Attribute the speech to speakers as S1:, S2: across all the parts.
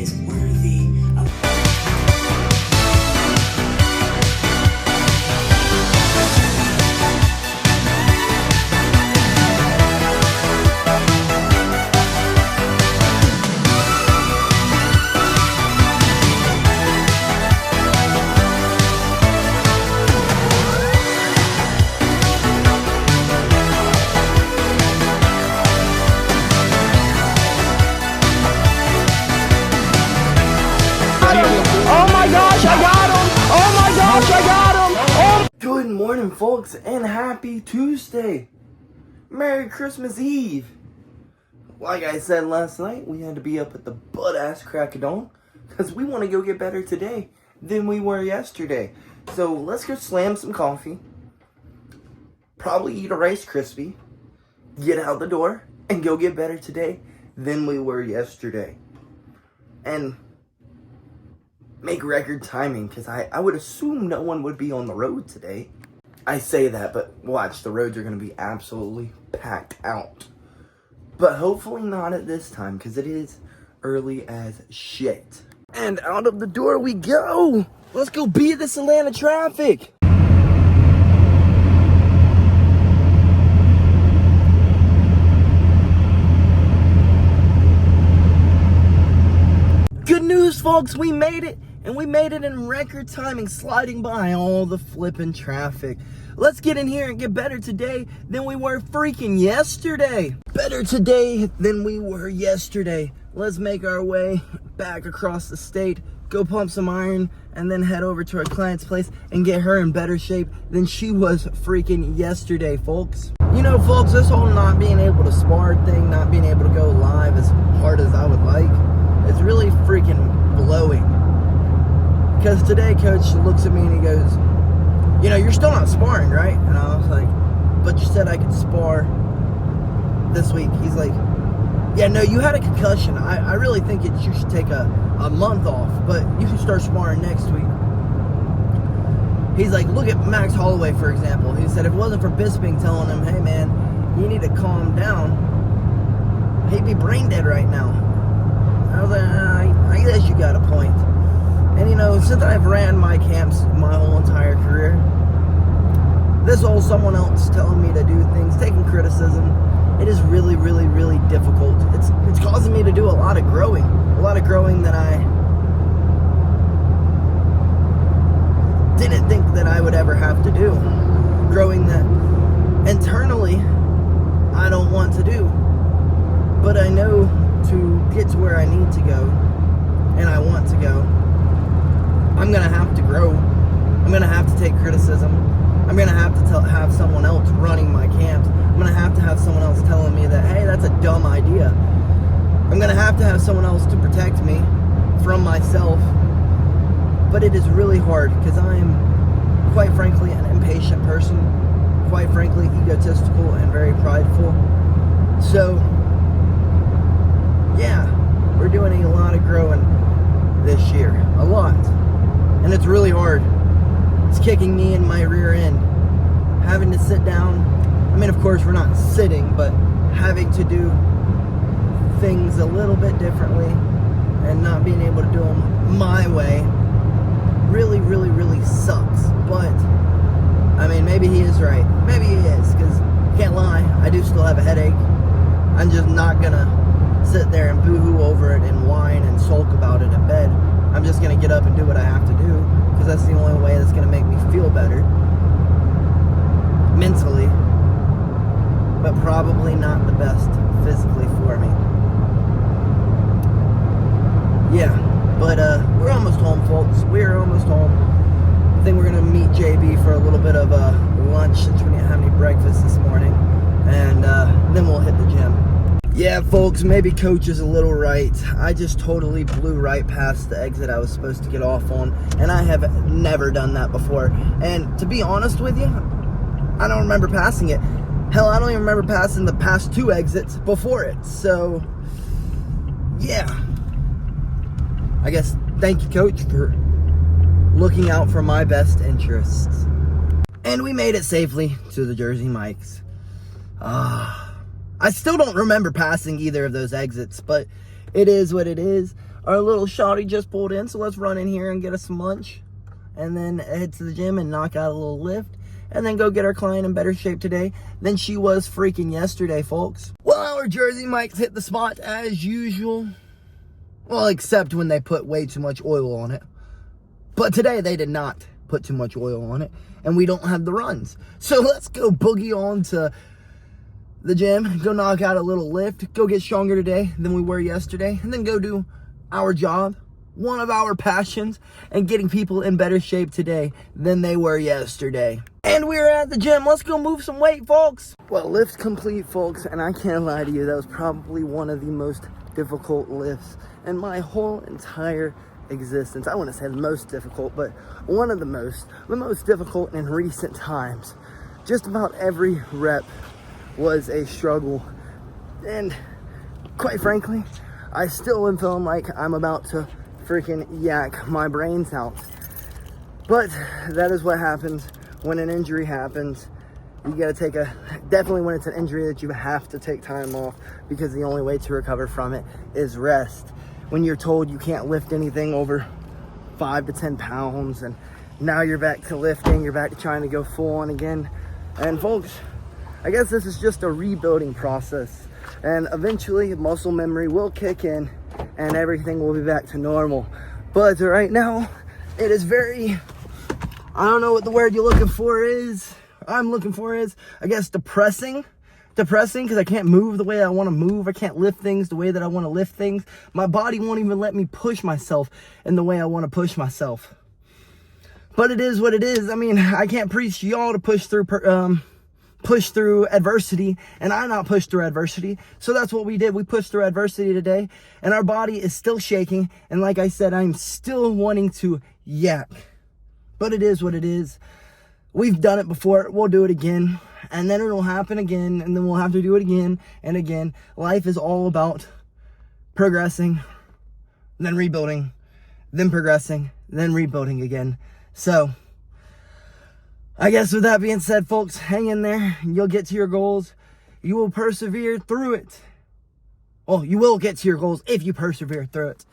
S1: is worthy of.
S2: Good morning, folks, and happy Tuesday. Merry Christmas Eve. Like I said last night, we had to be up at the butt-ass crack of dawn because we want to go get better today than we were yesterday. So let's go slam some coffee, probably eat a Rice Krispie, get out the door, and go get better today than we were yesterday. And make record timing, because I would assume no one would be on the road today. I say that, but watch, the roads are going to be absolutely packed out. But hopefully not at this time, because it is early as shit. And out of the door we go! Let's go beat this Atlanta traffic! Good news, folks, we made it! And we made it in record timing, sliding by all the flipping traffic. Let's get in here and get better today than we were freaking yesterday. Better today than we were yesterday. Let's make our way back across the state, go pump some iron, and then head over to our client's place and get her in better shape than she was freaking yesterday, folks. You know, folks, this whole not being able to spar thing, not being able to go live as hard as I would like, it's really freaking blowing. Because today, coach looks at me and he goes, you know, you're still not sparring, right? And I was like, but you said I could spar this week. He's like, yeah, no, you had a concussion. I really think you should take a month off, but you can start sparring next week. He's like, look at Max Holloway, for example. He said if it wasn't for Bisping telling him, hey, man, you need to calm down, he'd be brain dead right now. I was like, I guess you got a point. And you know, since I've ran my camps my whole entire career, this whole someone else telling me to do things, taking criticism, it is really, really, really difficult. It's causing me to do a lot of growing that I didn't think that I would ever have to do. Growing that internally I don't want to do. But I know to get to where I need to go, and I want to go, I'm going to have to grow. I'm going to have to take criticism. I'm going to have to have someone else running my camps. I'm going to have someone else telling me that, hey, that's a dumb idea. I'm going to have someone else to protect me from myself. But it is really hard because I'm, quite frankly, an impatient person. Quite frankly, egotistical and very prideful. So, yeah, we're doing a lot of growing this year. A lot. And it's really hard. It's kicking me in my rear end. Having to sit down. I mean, of course, we're not sitting, but having to do things a little bit differently and not being able to do them my way really, really, really sucks. But, I mean, maybe he is right. Maybe he is, because can't lie, I do still have a headache. I'm just not gonna sit there and boo-hoo over it and whine and sulk about it in bed. I'm just going to get up and do what I have to do, because that's the only way that's going to make me feel better mentally, but probably not the best physically for me. Yeah, but we're almost home, folks. We're almost home. I think we're going to meet JB for a little bit of lunch since we didn't have any breakfast this morning, and then we'll hit the gym. Yeah, folks, maybe Coach is a little right. I just totally blew right past the exit I was supposed to get off on, and I have never done that before. And to be honest with you, I don't remember passing it. Hell, I don't even remember passing the past two exits before it. So, yeah. I guess thank you, Coach, for looking out for my best interests. And we made it safely to the Jersey Mikes. I still don't remember passing either of those exits, but it is what it is. our little shawty just pulled in, so let's run in here and get us some lunch, and then head to the gym and knock out a little lift, and then go get our client in better shape today than she was freaking yesterday, folks. Well, our Jersey Mikes hit the spot as usual. Well, except when they put way too much oil on it. But today they did not put too much oil on it, and we don't have the runs. So let's go boogie on to the gym, go knock out a little lift, go get stronger today than we were yesterday, and then go do our job, one of our passions, and getting people in better shape today than they were yesterday. And we're at the gym. Let's go move some weight, folks. Well, lift complete, folks, and I can't lie to you, that was probably one of the most difficult lifts in my whole entire existence. I wouldn't say the most difficult, but one of the most difficult in recent times. Just about every rep was a struggle, and quite frankly, I still am feeling like I'm about to freaking yak my brains out. But that is what happens when an injury happens. You gotta take definitely when it's an injury that you have to take time off, because the only way to recover from it is rest. When you're told you can't lift anything over 5 to 10 pounds, and now you're back to lifting, you're back to trying to go full on again. And folks, I guess this is just a rebuilding process, and eventually muscle memory will kick in and everything will be back to normal. But right now, it is very, I don't know what the word you're looking for is. I'm looking for is, I guess, depressing, because I can't move the way I want to move. I can't lift things the way that I want to lift things. My body won't even let me push myself in the way I want to push myself. But it is what it is. I mean, I can't preach to y'all to push through adversity, and I not push through adversity. So that's what we did. We pushed through adversity today, and our body is still shaking. And like I said, I'm still wanting to yak. But it is what it is. We've done it before. We'll do it again. And then it'll happen again, and then we'll have to do it again and again. Life is all about progressing, then rebuilding, then progressing, then rebuilding again. So, I guess with that being said, folks, hang in there. You'll get to your goals. You will persevere through it. Well, you will get to your goals if you persevere through it.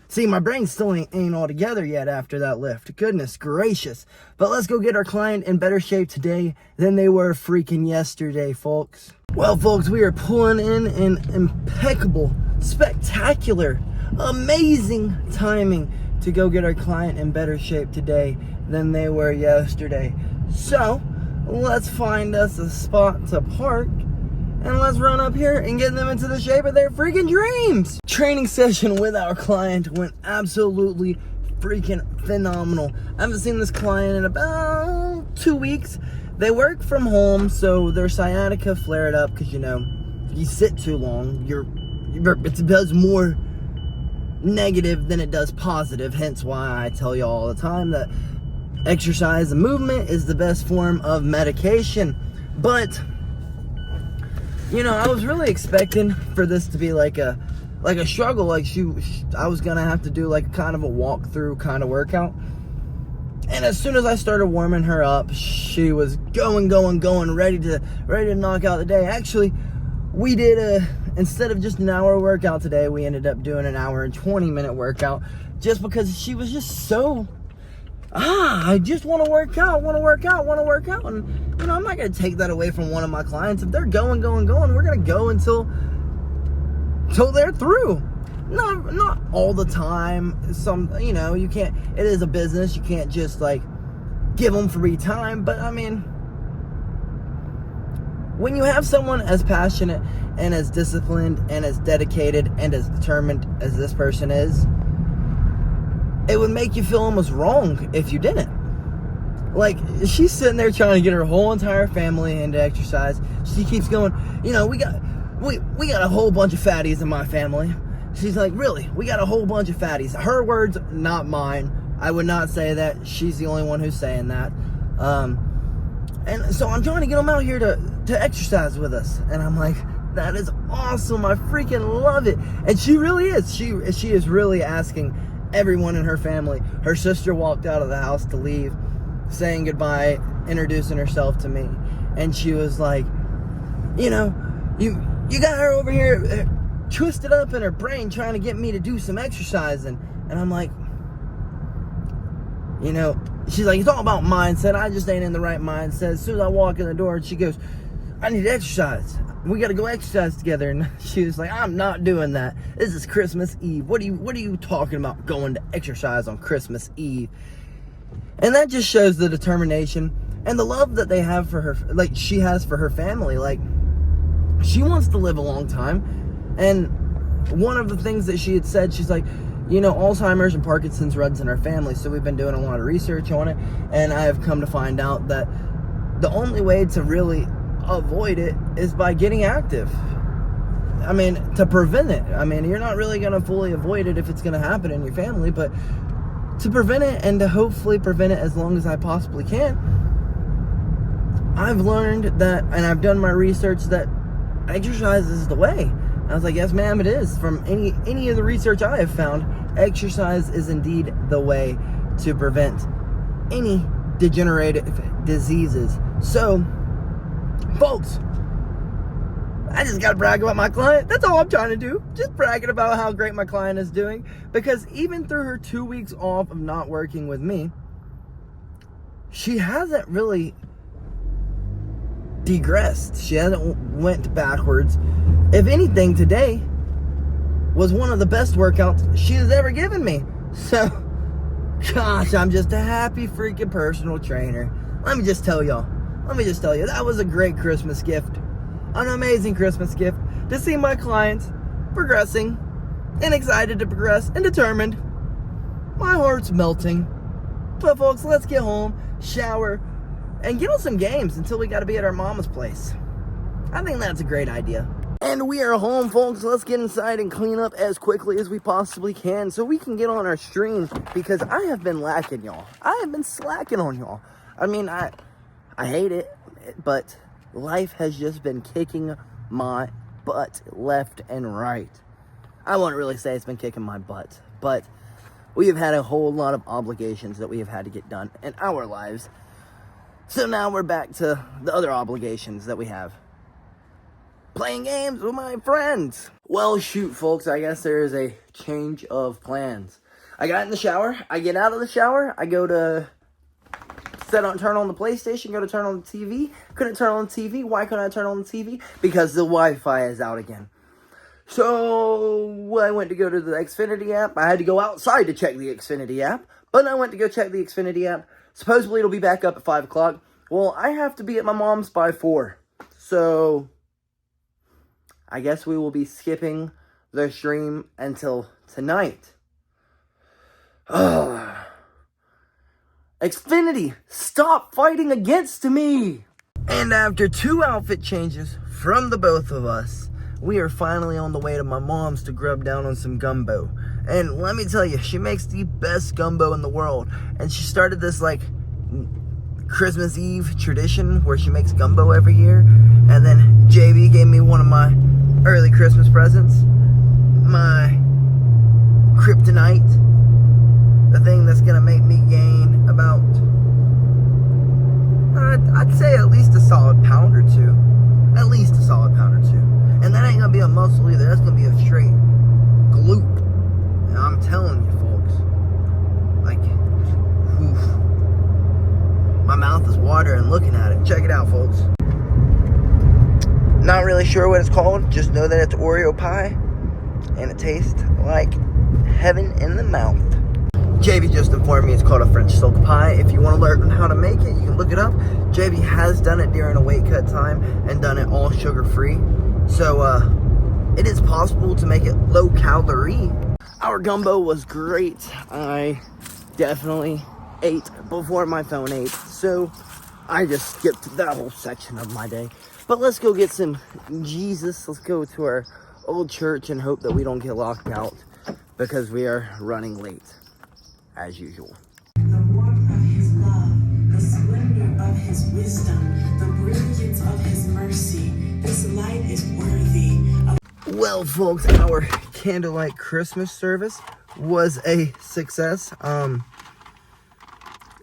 S2: See, my brain still ain't all together yet after that lift. Goodness gracious. But let's go get our client in better shape today than they were freaking yesterday, folks. Well, folks, we are pulling in impeccable, spectacular, amazing timing to go get our client in better shape today than they were yesterday. So, let's find us a spot to park, and let's run up here and get them into the shape of their freaking dreams. Training session with our client went absolutely freaking phenomenal. I haven't seen this client in about 2 weeks. They work from home, so their sciatica flared up because, you know, you sit too long, it does more negative than it does positive. Hence why I tell you all the time that exercise and movement is the best form of medication. But you know, I was really expecting for this to be like a struggle. Like I was gonna have to do like kind of a walkthrough kind of workout. And as soon as I started warming her up, she was going, ready to knock out the day. Actually, we did instead of just an hour workout today, we ended up doing an hour and 20-minute workout, just because she was just so, I just want to work out. And, you know, I'm not going to take that away from one of my clients. If they're going, we're going to go until they're through. No, not all the time. You know, you can't, it is a business. You can't just like give them free time. But I mean, when you have someone as passionate and as disciplined and as dedicated and as determined as this person is, it would make you feel almost wrong if you didn't. Like, she's sitting there trying to get her whole entire family into exercise. She keeps going, you know, we got a whole bunch of fatties in my family. She's like, really? We got a whole bunch of fatties. Her words, not mine. I would not say that. She's the only one who's saying that. And so I'm trying to get them out here to exercise with us. And I'm like, that is awesome. I freaking love it. And she really is. She is really asking everyone in her family. Her sister walked out of the house to leave, saying goodbye, introducing herself to me. And she was like, you know, you got her over here twisted up in her brain trying to get me to do some exercising. And I'm like, you know, she's like, it's all about mindset. I just ain't in the right mindset. As soon as I walk in the door, and she goes, I need to exercise. We got to go exercise together. And she was like, I'm not doing that. This is Christmas Eve. What are you talking about going to exercise on Christmas Eve? And that just shows the determination and the love that they have for her, like she has for her family. Like, she wants to live a long time. And one of the things that she had said, she's like, you know, Alzheimer's and Parkinson's runs in our family, so we've been doing a lot of research on it, and I have come to find out that the only way to really avoid it is by getting active. I mean, to prevent it. I mean, you're not really going to fully avoid it if it's going to happen in your family, but to prevent it and to hopefully prevent it as long as I possibly can, I've learned that, and I've done my research, that exercise is the way. I was like, yes, ma'am, it is. From any of the research I have found, exercise is indeed the way to prevent any degenerative diseases. So, folks, I just got to brag about my client. That's all I'm trying to do. Just bragging about how great my client is doing. Because even through her 2 weeks off of not working with me, she hasn't really degressed. She hasn't went backwards. If anything, today was one of the best workouts she has ever given me. So, gosh, I'm just a happy freaking personal trainer. Let me just tell y'all, that was a great Christmas gift. An amazing Christmas gift to see my clients progressing and excited to progress and determined. My heart's melting. But folks, let's get home, shower, and get on some games until we got to be at our mama's place. I think that's a great idea. And we are home, folks. Let's get inside and clean up as quickly as we possibly can so we can get on our stream, because I have been lacking, y'all. I have been slacking on y'all. I mean, I hate it, but life has just been kicking my butt left and right. I won't really say it's been kicking my butt, but we have had a whole lot of obligations that we have had to get done in our lives. So now we're back to the other obligations that we have. Playing games with my friends. Well, shoot, folks, I guess there is a change of plans. I got in the shower. I get out of the shower. I go to turn on the PlayStation, go to turn on the TV. Couldn't turn on the TV. Why couldn't I turn on the TV? Because the Wi-Fi is out again. So I went to go to the Xfinity app. I had to go outside to check the Xfinity app. But I went to go check the Xfinity app. Supposedly it'll be back up at 5 o'clock. Well, I have to be at my mom's by 4. So I guess we will be skipping the stream until tonight. Xfinity, stop fighting against me! And after 2 outfit changes from the both of us, we are finally on the way to my mom's to grub down on some gumbo. And let me tell you, she makes the best gumbo in the world. And she started this, like, Christmas Eve tradition where she makes gumbo every year. And then JB gave me one of my early Christmas presents. My kryptonite. The thing that's going to make me gain about, I'd say at least a solid pound or two. At least a solid pound or two. And that ain't going to be a muscle either. That's going to be a straight glute. And I'm telling you, folks. Like, oof. My mouth is watering looking at it. Check it out, folks. Not really sure what it's called. Just know that it's Oreo pie. And it tastes like heaven in the mouth. JB just informed me it's called a French silk pie. If you want to learn how to make it, you can look it up. JB has done it during a weight cut time and done it all sugar free. So it is possible to make it low calorie. Our gumbo was great. I definitely ate before my phone ate. So I just skipped that whole section of my day. But let's go get some Jesus. Let's go to our old church and hope that we don't get locked out because we are running late. As usual.
S1: The warmth of his love, the splendor of his wisdom, the brilliance of his mercy, this light is worthy of...
S2: Well, folks, our candlelight Christmas service was a success.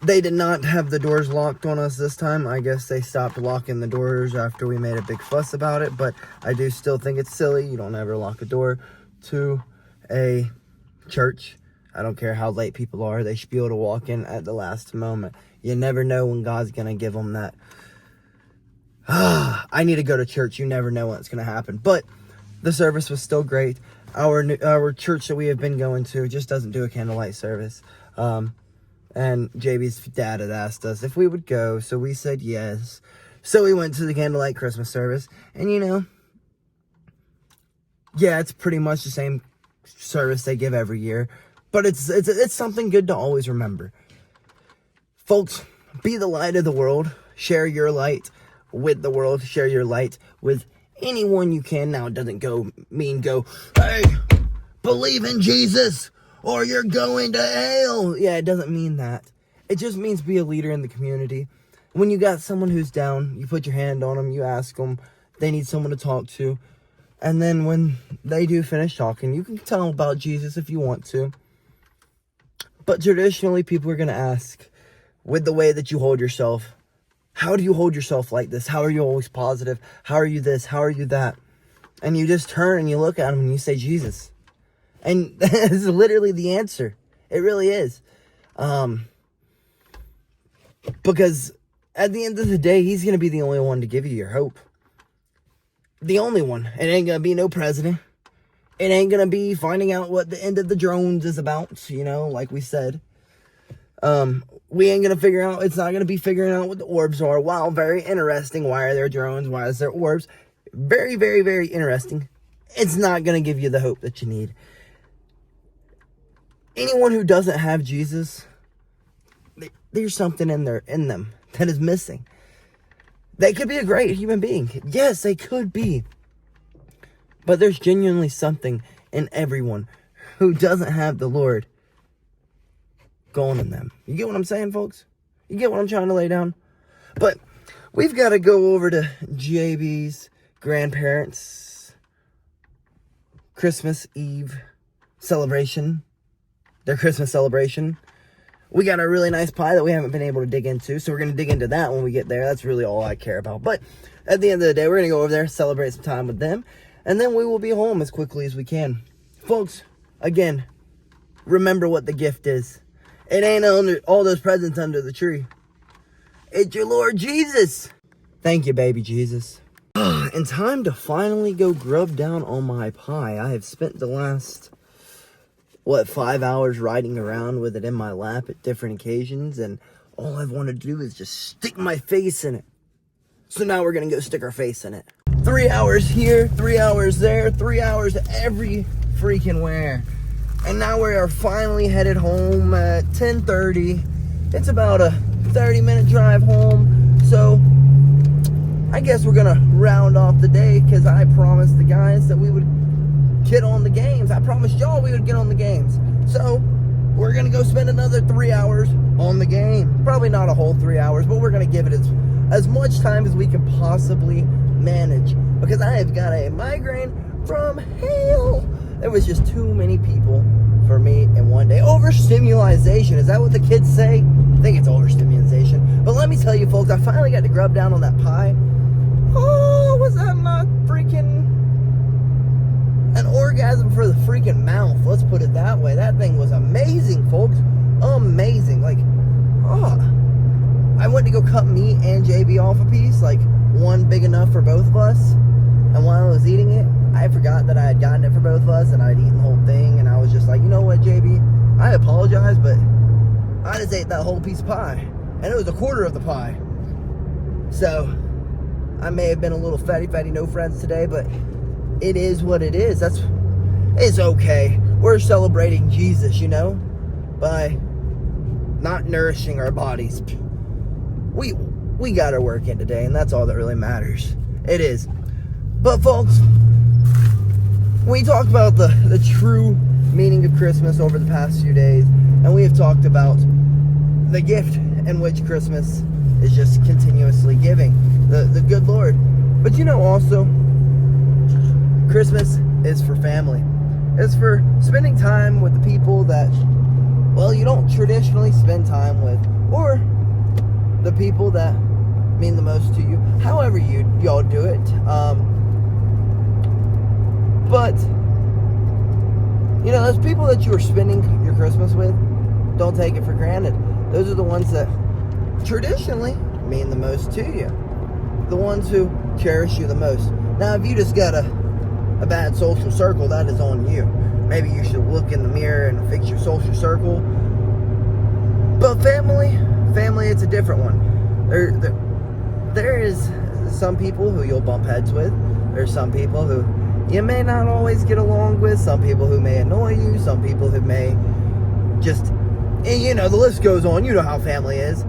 S2: They did not have the doors locked on us this time. I guess they stopped locking the doors after we made a big fuss about it. But I do still think it's silly. You don't ever lock a door to a church. I don't care how late people are. They should be able to walk in at the last moment. You never know when God's going to give them that. I need to go to church. You never know when it's going to happen. But the service was still great. Our church that we have been going to just doesn't do a candlelight service. And JB's dad had asked us if we would go, so we said yes. So we went to the candlelight Christmas service, and yeah, it's pretty much the same service they give every year, but it's something good to always remember. Folks, be the light of the world. Share your light with the world. Share your light with anyone you can. Now, it doesn't go, hey, believe in Jesus, or you're going to hell. Yeah, it doesn't mean that. It just means be a leader in the community. When you got someone who's down, you put your hand on them, you ask them, they need someone to talk to. And then when they do finish talking, you can tell them about Jesus if you want to. But traditionally, people are going to ask, with the way that you hold yourself, how do you hold yourself like this? How are you always positive? How are you this? How are you that? And you just turn and you look at them and you say, Jesus. And that's literally the answer. It really is. Because at the end of the day, he's going to be the only one to give you your hope. The only one. It ain't going to be no president. It ain't going to be finding out what the end of the drones is about, like we said. We ain't going to figure out, it's not going to be figuring out what the orbs are. Wow, very interesting. Why are there drones? Why is there orbs? Very, very, very interesting. It's not going to give you the hope that you need. Anyone who doesn't have Jesus, there's something in them that is missing. They could be a great human being. Yes, they could be. But there's genuinely something in everyone who doesn't have the Lord going in them. You get what I'm saying, folks? You get what I'm trying to lay down? But we've got to go over to JB's grandparents' Christmas Eve celebration. Their Christmas celebration. We got a really nice pie that we haven't been able to dig into, so we're going to dig into that when we get there. That's really all I care about. But at the end of the day, we're going to go over there, celebrate some time with them, and then we will be home as quickly as we can. Folks, again, remember what the gift is. It ain't all those presents under the tree. It's your Lord Jesus. Thank you, baby Jesus. And time to finally go grub down on my pie. I have spent the last 5 hours riding around with it in my lap at different occasions, and all I've wanted to do is just stick my face in it. So now we're gonna go stick our face in it. 3 hours here, 3 hours there, 3 hours every freaking where. And now we are finally headed home at 10:30. It's about a 30-minute drive home, so I guess we're gonna round off the day, because I promised the guys that we would get on the games. I promised y'all we would get on the games. So we're gonna go spend another 3 hours on the game. Probably not a whole 3 hours, but we're gonna give it as much time as we can possibly manage, because I have got a migraine from hell. There was just too many people for me in one day. Overstimulation, is that what the kids say? I think it's overstimulation. But let me tell you, folks, I finally got to grub down on that pie. Oh, was that not freaking an orgasm for the freaking mouth? Let's put it that way. That thing was amazing, folks. Amazing. I went to go cut me and JB off a piece, one big enough for both of us. And while I was eating it, I forgot that I had gotten it for both of us, and I'd eaten the whole thing, and I was just like, you know what, JB? I apologize, but I just ate that whole piece of pie, and it was a quarter of the pie. So I may have been a little fatty, no friends today, but it is what it is. It's okay. We're celebrating Jesus, by not nourishing our bodies. We got our work in today, and that's all that really matters. It is. But folks, we talked about the true meaning of Christmas over the past few days, and we have talked about the gift in which Christmas is just continuously giving, the good Lord. But also, Christmas is for family. It's for spending time with the people that, you don't traditionally spend time with or the people that mean the most to you, however y'all do it. But you know, those people that you are spending your Christmas with, don't take it for granted. Those are the ones that traditionally mean the most to you, the ones who cherish you the most. Now, if you just got a bad social circle, that is on you. Maybe you should look in the mirror and fix your social circle. But family, it's a different one. There is some people who you'll bump heads with. There's some people who you may not always get along with. Some people who may annoy you. Some people who may just, and you know, the list goes on. You know how family is.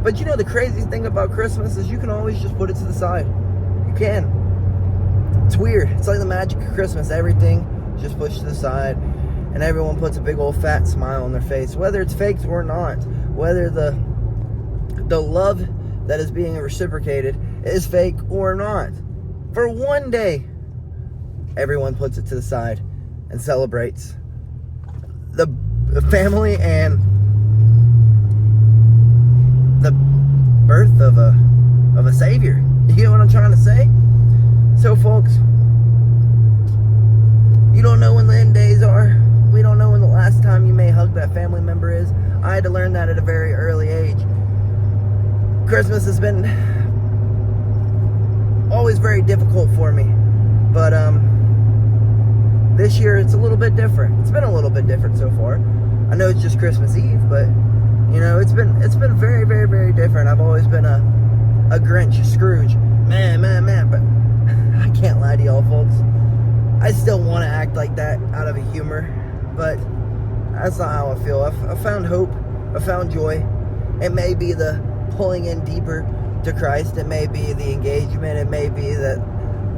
S2: But you know, the crazy thing about Christmas is you can always just put it to the side. You can. It's weird. It's like the magic of Christmas. Everything just pushed to the side, and everyone puts a big old fat smile on their face, whether it's faked or not, whether the love that is being reciprocated is fake or not. For one day, everyone puts it to the side and celebrates the family and the birth of a savior. You get what I'm trying to say? So folks, you don't know when the end days are. We don't know when the last time you may hug that family member is. I had to learn that at a very early age. Christmas has been always very difficult for me, but this year it's a little bit different. It's been a little bit different so far. I know it's just Christmas Eve, but you know, it's been very, very, very different. I've always been a Grinch, a Scrooge, man, but I can't lie to y'all folks. I still want to act like that out of a humor, but that's not how I feel. I found hope. I found joy. It may be the pulling in deeper to Christ. It may be the engagement. It may be that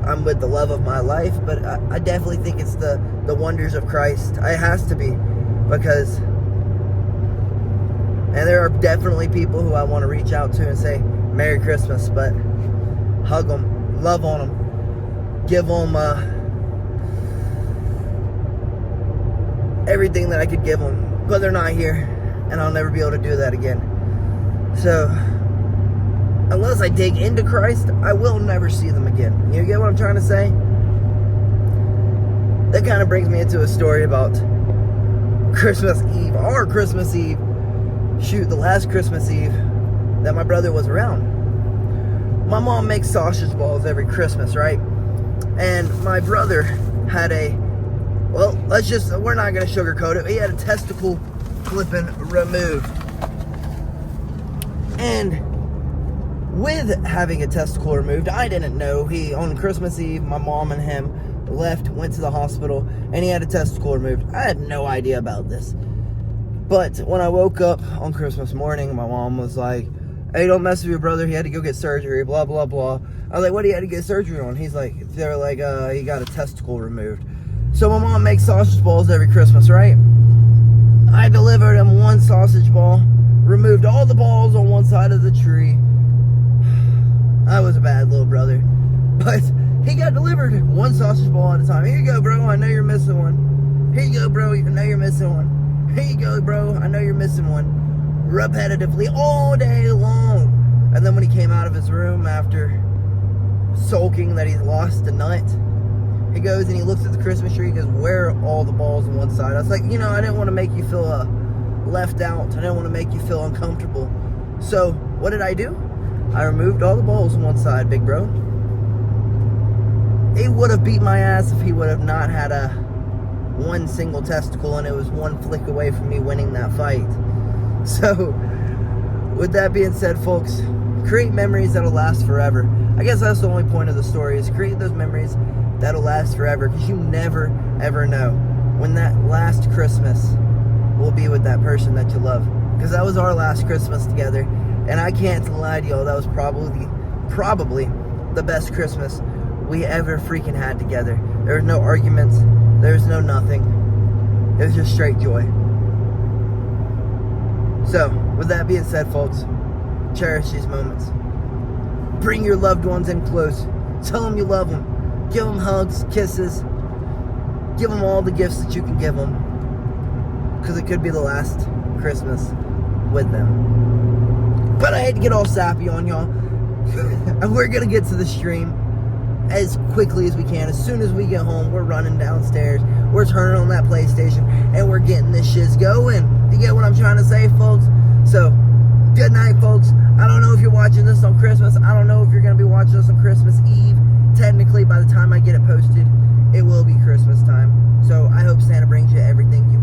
S2: I'm with the love of my life, but I definitely think it's the wonders of Christ. It has to be, because, and there are definitely people who I want to reach out to and say Merry Christmas, but hug them, love on them, give them everything that I could give them, but they're not here, and I'll never be able to do that again. So unless I dig into Christ, I will never see them again. You get what I'm trying to say? That kind of brings me into a story about Christmas Eve, our Christmas Eve. Shoot, the last Christmas Eve that my brother was around. My mom makes sausage balls every Christmas, right? And my brother had we're not going to sugarcoat it. He had a testicle clipping removed. And with having a testicle removed, I didn't know. On Christmas Eve, my mom and him went to the hospital, and he had a testicle removed. I had no idea about this. But when I woke up on Christmas morning, my mom was like, hey, don't mess with your brother. He had to go get surgery, blah, blah, blah. I was like, what did he have to get surgery on? They're like, he got a testicle removed. So my mom makes sausage balls every Christmas, right? I delivered him one sausage ball, removed all the balls on one side of the tree. I was a bad little brother. But he got delivered one sausage ball at a time. Here you go, bro. I know you're missing one. Here you go, bro. I know you're missing one. Here you go, bro. I know you're missing one. Repetitively all day long. And then when he came out of his room after sulking that he's lost a nut, he goes and he looks at the Christmas tree. He goes, where are all the balls on one side? I was like, you know, I didn't want to make you feel left out. I didn't want to make you feel uncomfortable. So what did I do? I removed all the balls on one side, big bro. He would have beat my ass if he would have not had one single testicle, and it was one flick away from me winning that fight. So, with that being said, folks, create memories that'll last forever. I guess that's the only point of the story, is create those memories that'll last forever, because you never, ever know when that last Christmas will be with that person that you love. Because that was our last Christmas together, and I can't lie to y'all, that was probably the best Christmas we ever freaking had together. There was no arguments, there was no nothing. It was just straight joy. So, with that being said, folks, cherish these moments. Bring your loved ones in close. Tell them you love them. Give them hugs, kisses. Give them all the gifts that you can give them. Because it could be the last Christmas with them. But I hate to get all sappy on y'all. And we're going to get to the stream as quickly as we can. As soon as we get home, we're running downstairs. We're turning on that PlayStation. And we're getting this shiz going. You get what I'm trying to say, folks? So, good night, folks. I don't know if you're watching this on Christmas. I don't know if you're going to be watching this on Christmas Eve. Technically, by the time I get it posted, it will be Christmas time. So, I hope Santa brings you everything you